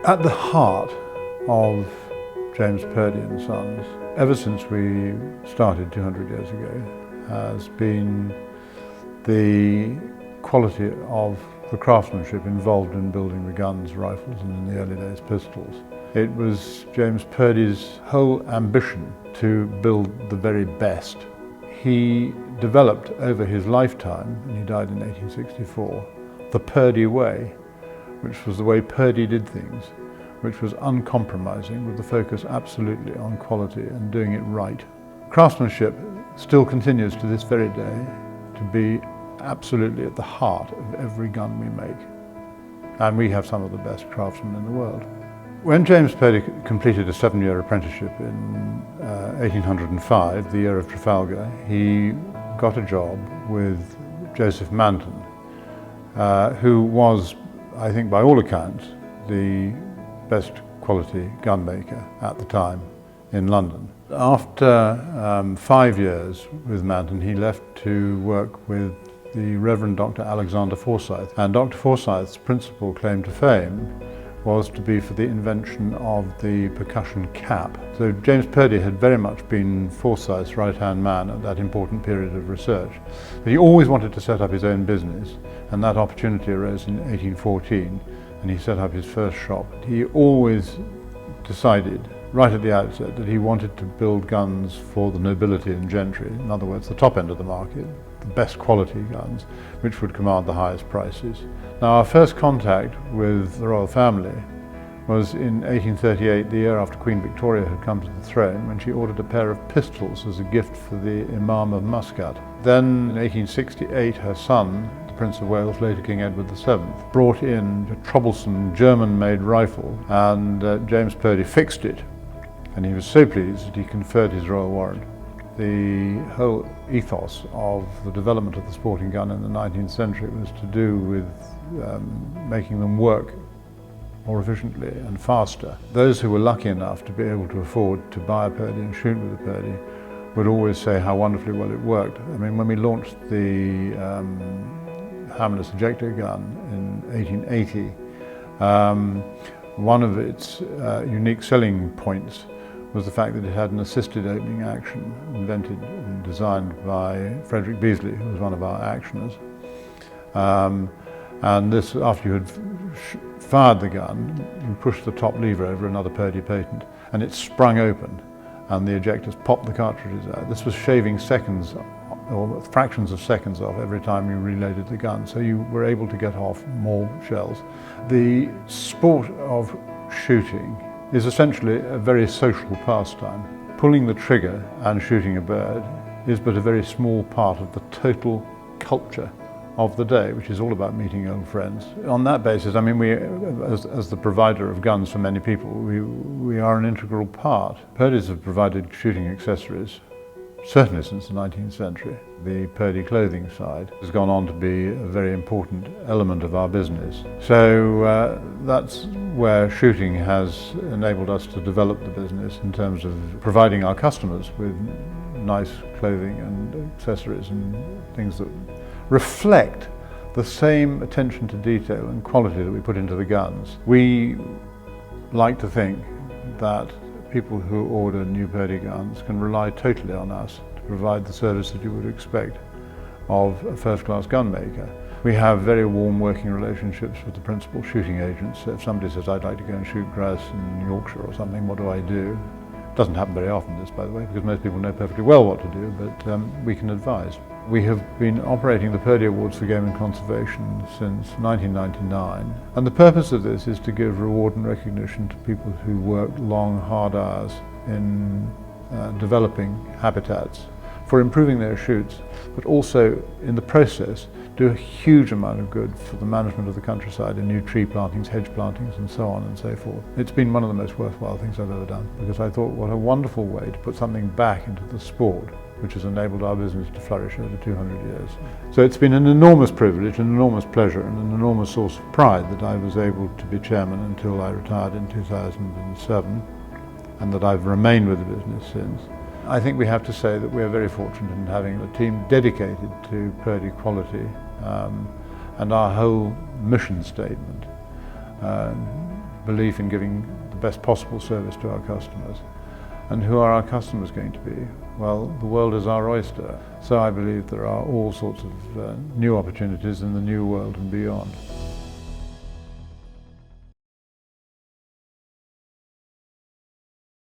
At the heart of James Purdey and Sons, ever since we started 200 years ago, has been the quality of the craftsmanship involved in building the guns, rifles, and in the early days pistols. It was James Purdey's whole ambition to build the very best. He developed over his lifetime, and he died in 1864, the Purdey way, which was the way Purdey did things, which was uncompromising, with the focus absolutely on quality and doing it right. Craftsmanship still continues to this very day to be absolutely at the heart of every gun we make. And we have some of the best craftsmen in the world. When James Purdey completed a 7-year apprenticeship in 1805, the year of Trafalgar, he got a job with Joseph Manton, who was, I think by all accounts, the best quality gun maker at the time in London. After 5 years with Manton, he left to work with the Reverend Dr. Alexander Forsyth. And Dr. Forsyth's principal claim to fame was to be for the invention of the percussion cap. So James Purdey had very much been Forsyth's right-hand man at that important period of research. But he always wanted to set up his own business, and that opportunity arose in 1814, and he set up his first shop. He always decided, right at the outset, that he wanted to build guns for the nobility and gentry, in other words, the top end of the market, the best quality guns, which would command the highest prices. Now, our first contact with the royal family was in 1838, the year after Queen Victoria had come to the throne, when she ordered a pair of pistols as a gift for the Imam of Muscat. Then, in 1868, her son, the Prince of Wales, later King Edward VII, brought in a troublesome German-made rifle, and James Purdey fixed it, and he was so pleased that he conferred his royal warrant. The whole ethos of the development of the sporting gun in the 19th century was to do with making them work more efficiently and faster. Those who were lucky enough to be able to afford to buy a Purdey and shoot with a Purdey would always say how wonderfully well it worked. I mean, when we launched the hammerless ejector gun in 1880, one of its unique selling points was the fact that it had an assisted opening action, invented and designed by Frederick Beasley, who was one of our actioners. And this, after you had fired the gun, you pushed the top lever over another Purdey patent, and it sprung open, and the ejectors popped the cartridges out. This was shaving seconds, or fractions of seconds off every time you reloaded the gun, so you were able to get off more shells. The sport of shooting is essentially a very social pastime. Pulling the trigger and shooting a bird is but a very small part of the total culture of the day, which is all about meeting old friends. On that basis, I mean, we, as the provider of guns for many people, we are an integral part. Purdeys have provided shooting accessories, certainly since the 19th century. The Purdey clothing side has gone on to be a very important element of our business. So that's where shooting has enabled us to develop the business in terms of providing our customers with nice clothing and accessories and things that reflect the same attention to detail and quality that we put into the guns. We like to think that people who order new Purdey guns can rely totally on us to provide the service that you would expect of a first-class gun maker. We have very warm working relationships with the principal shooting agents. So if somebody says, I'd like to go and shoot grouse in Yorkshire or something, what do I do? It doesn't happen very often, this, by the way, because most people know perfectly well what to do, but we can advise. We have been operating the Purdey Awards for Game and Conservation since 1999, and the purpose of this is to give reward and recognition to people who work long, hard hours in developing habitats for improving their shoots, but also in the process do a huge amount of good for the management of the countryside in new tree plantings, hedge plantings, and so on and so forth. It's been one of the most worthwhile things I've ever done, because I thought what a wonderful way to put something back into the sport which has enabled our business to flourish over 200 years. So it's been an enormous privilege, an enormous pleasure, and an enormous source of pride that I was able to be chairman until I retired in 2007, and that I've remained with the business since. I think we have to say that we are very fortunate in having a team dedicated to Purdey quality, and our whole mission statement belief in giving the best possible service to our customers. And who are our customers going to be? Well, the world is our oyster. So I believe there are all sorts of new opportunities in the new world and beyond.